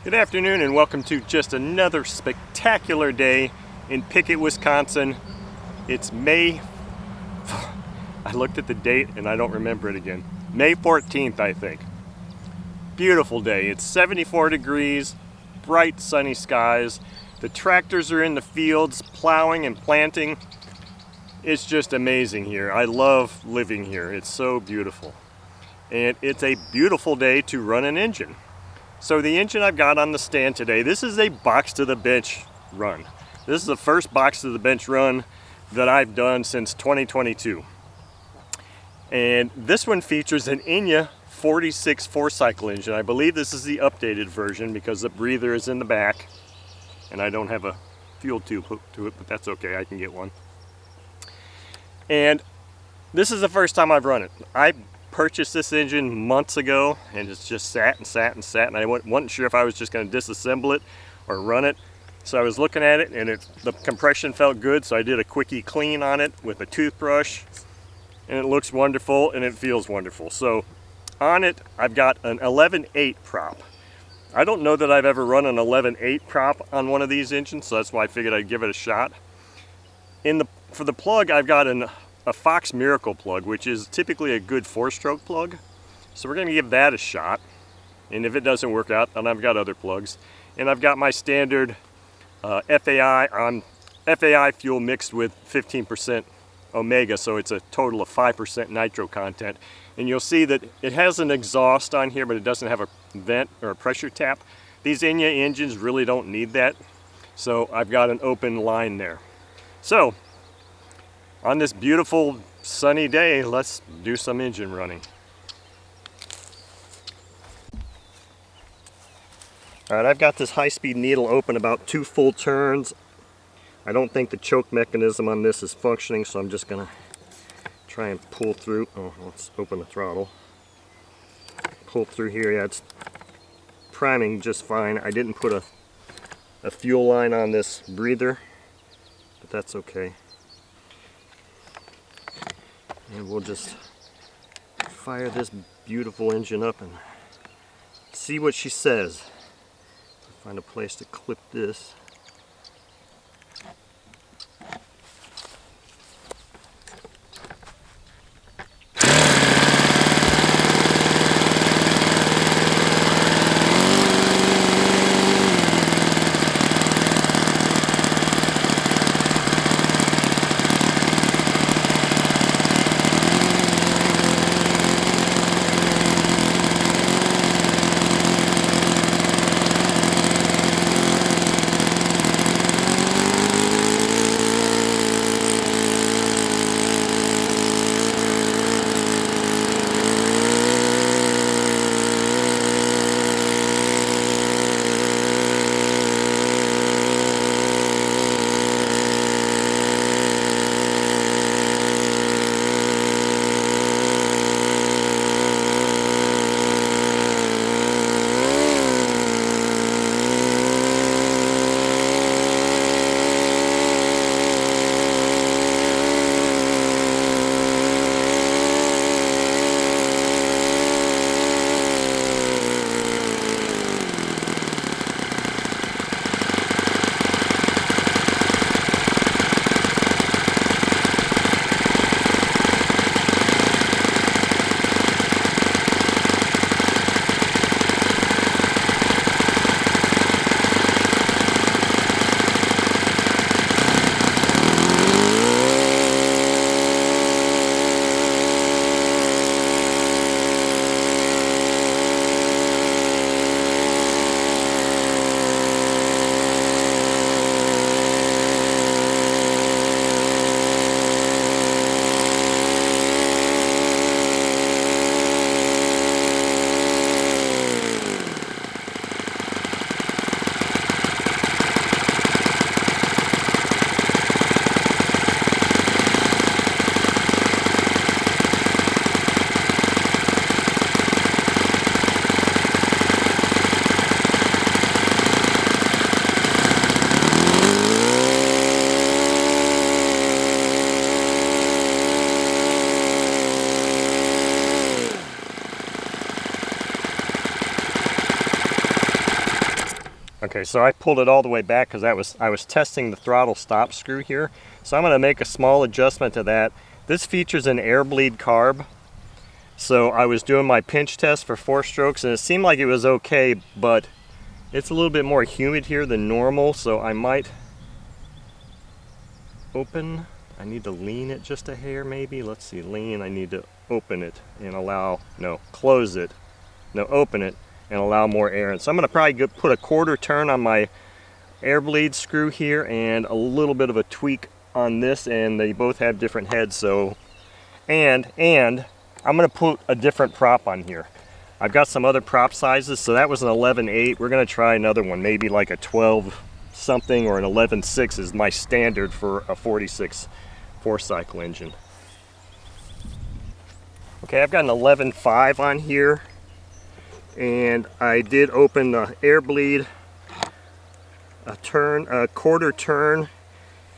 Good afternoon and welcome to just another spectacular day in Pickett, Wisconsin. It's May, I looked at the date and I don't remember it again. May 14th, I think. Beautiful day. It's 74 degrees, bright sunny skies. The tractors are in the fields plowing and planting. It's just amazing here. I love living here. It's so beautiful. And it's a beautiful day to run an engine. So the engine I've got on the stand today, this is a box to the bench run. This is the first box to the bench run that I've done since 2022. And this one features an Enya 46 4-cycle engine. I believe this is the updated version because the breather is in the back and I don't have a fuel tube hooked to it, but that's okay, I can get one. And this is the first time I've run it. I purchased this engine months ago and it's just sat and I wasn't sure if I was just going to disassemble it or run it. So I was looking at it and the compression felt good, so I did a quickie clean on it with a toothbrush and it looks wonderful and it feels wonderful. So on it I've got an 11.8 prop. I don't know that I've ever run an 11.8 prop on one of these engines, so that's why I figured I'd give it a shot. For the plug I've got a Fox Miracle plug, which is typically a good 4-stroke plug. So we're going to give that a shot. And if it doesn't work out, then I've got other plugs. And I've got my standard FAI fuel mixed with 15% Omega, so it's a total of 5% nitro content. And you'll see that it has an exhaust on here, but it doesn't have a vent or a pressure tap. These Enya engines really don't need that. So I've got an open line there. So on this beautiful sunny day, let's do some engine running. Alright, I've got this high-speed needle open about 2 full turns. I don't think the choke mechanism on this is functioning, so I'm just going to try and pull through. Oh, let's open the throttle. Pull through here. Yeah, it's priming just fine. I didn't put a fuel line on this breather, but that's okay. And we'll just fire this beautiful engine up and see what she says. Find a place to clip this. Okay, so I pulled it all the way back because I was testing the throttle stop screw here. So I'm going to make a small adjustment to that. This features an air bleed carb. So I was doing my pinch test for 4 strokes and it seemed like it was okay, but it's a little bit more humid here than normal, so I might open. I need to lean it just a hair maybe. Let's see, lean. I need to open it and allow, no, close it. No, open it and allow more air. And so I'm going to probably put a 1/4 turn on my air bleed screw here and a little bit of a tweak on this, and they both have different heads. So, and I'm going to put a different prop on here. I've got some other prop sizes. So that was an 11.8. We're going to try another one, maybe like a 12 something or an 11.6 is my standard for a 46 4-cycle engine. Okay, I've got an 11.5 on here. And I did open the air bleed a 1/4 turn,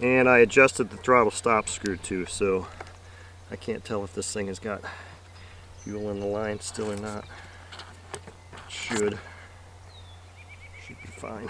and I adjusted the throttle stop screw too, so I can't tell if this thing has got fuel in the line still or not. Should be fine.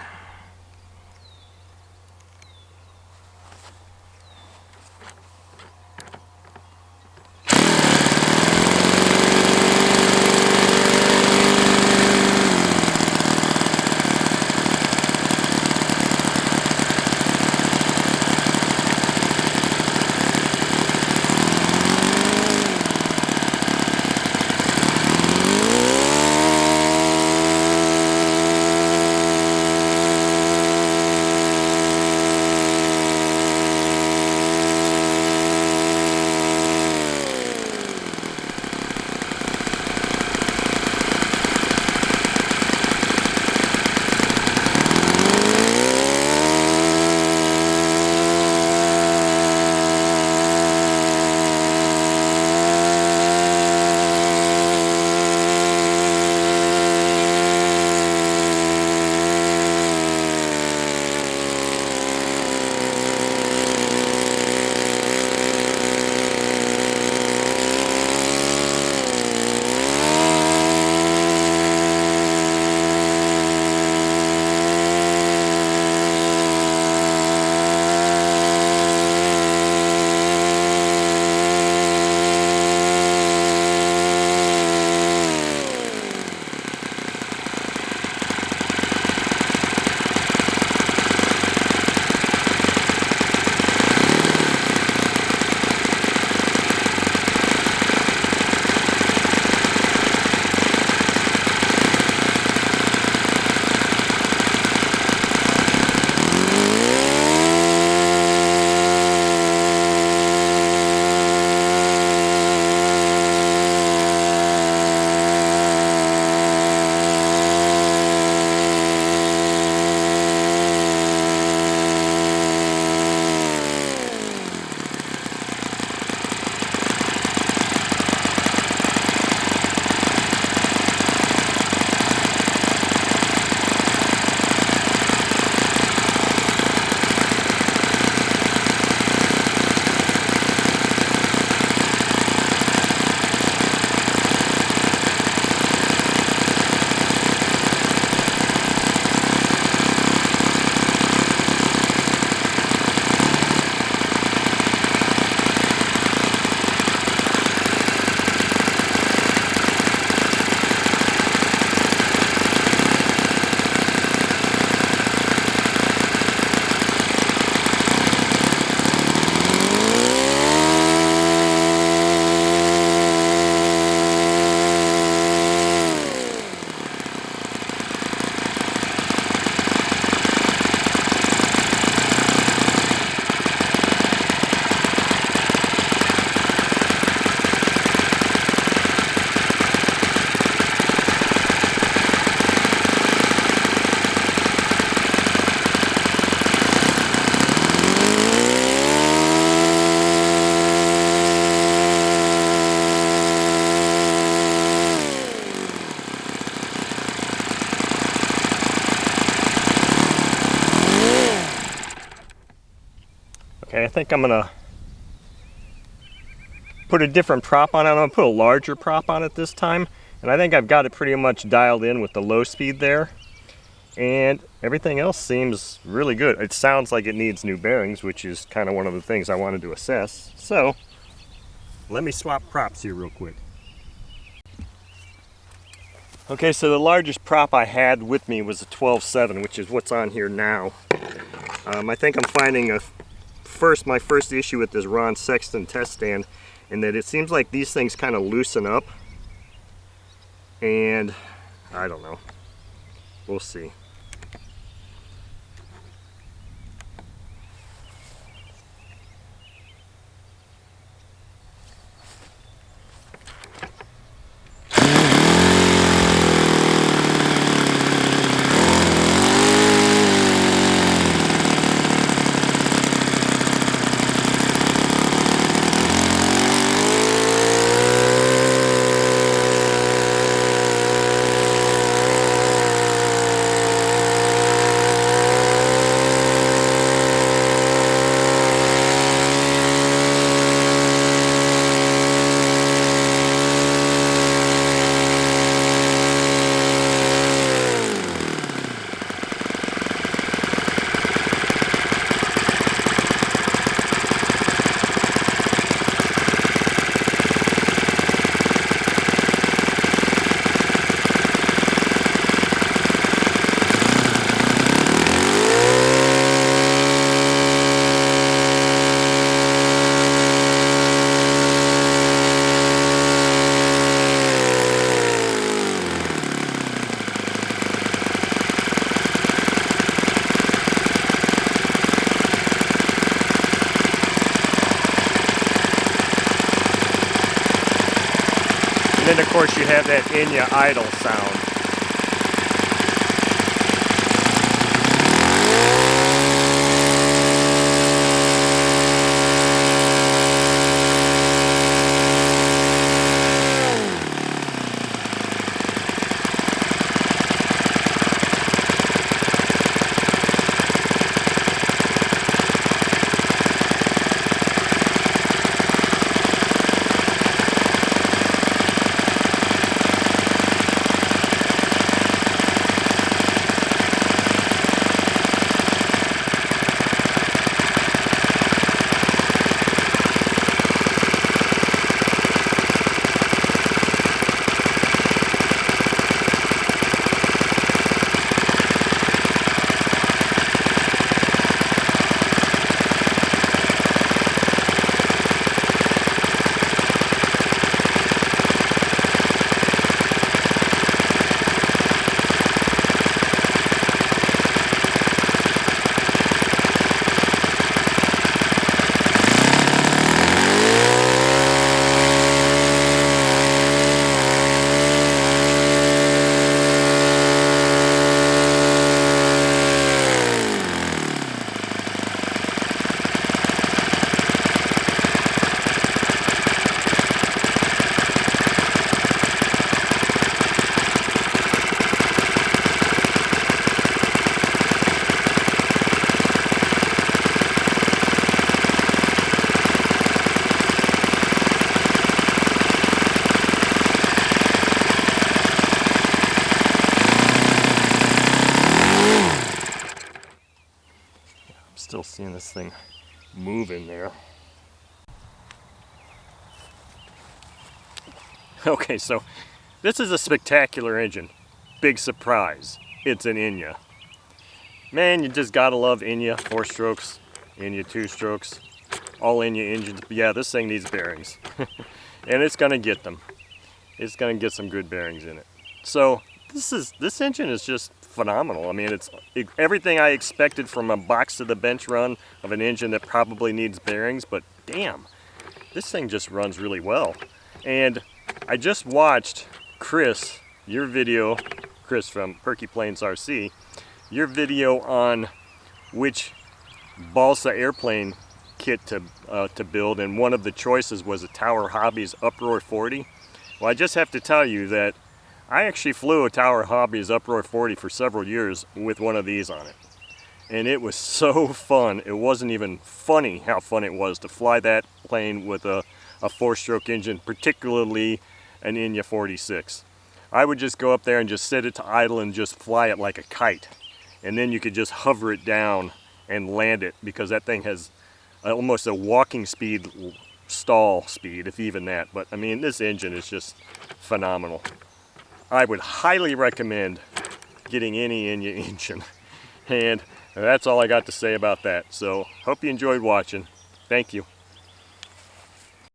Okay, I think I'm gonna put a different prop on it. I'm gonna put a larger prop on it this time. And I think I've got it pretty much dialed in with the low speed there. and everything else seems really good. It sounds like it needs new bearings, which is kind of one of the things I wanted to assess. So let me swap props here real quick. Okay, so the largest prop I had with me was a 12.7, which is what's on here now. I think I'm finding my first issue with this Ron Sexton test stand, in that it seems like these things kind of loosen up, and I don't know. We'll see. And then of course you have that Enya idle sound. Still seeing this thing move in there. Okay, so this is a spectacular engine. Big surprise. It's an Enya. Man, you just gotta love Enya 4-strokes, Enya 2-strokes, all Enya engines. Yeah, this thing needs bearings. And it's gonna get them. It's gonna get some good bearings in it. So this engine is just phenomenal. I mean, it's everything I expected from a box to the bench run of an engine that probably needs bearings, but damn, this thing just runs really well. And I just watched Chris, your video, Chris from Perky Plains RC, your video on which balsa airplane kit to build, and one of the choices was a Tower Hobbies Uproar 40. Well, I just have to tell you that I actually flew a Tower Hobbies Uproar 40 for several years with one of these on it. And it was so fun. It wasn't even funny how fun it was to fly that plane with a 4-stroke engine, particularly an Enya 46. I would just go up there and just set it to idle and just fly it like a kite. and then you could just hover it down and land it, because that thing has almost a walking speed, stall speed, if even that. But I mean, this engine is just phenomenal. I would highly recommend getting any Enya engine. And that's all I got to say about that. So hope you enjoyed watching. Thank you.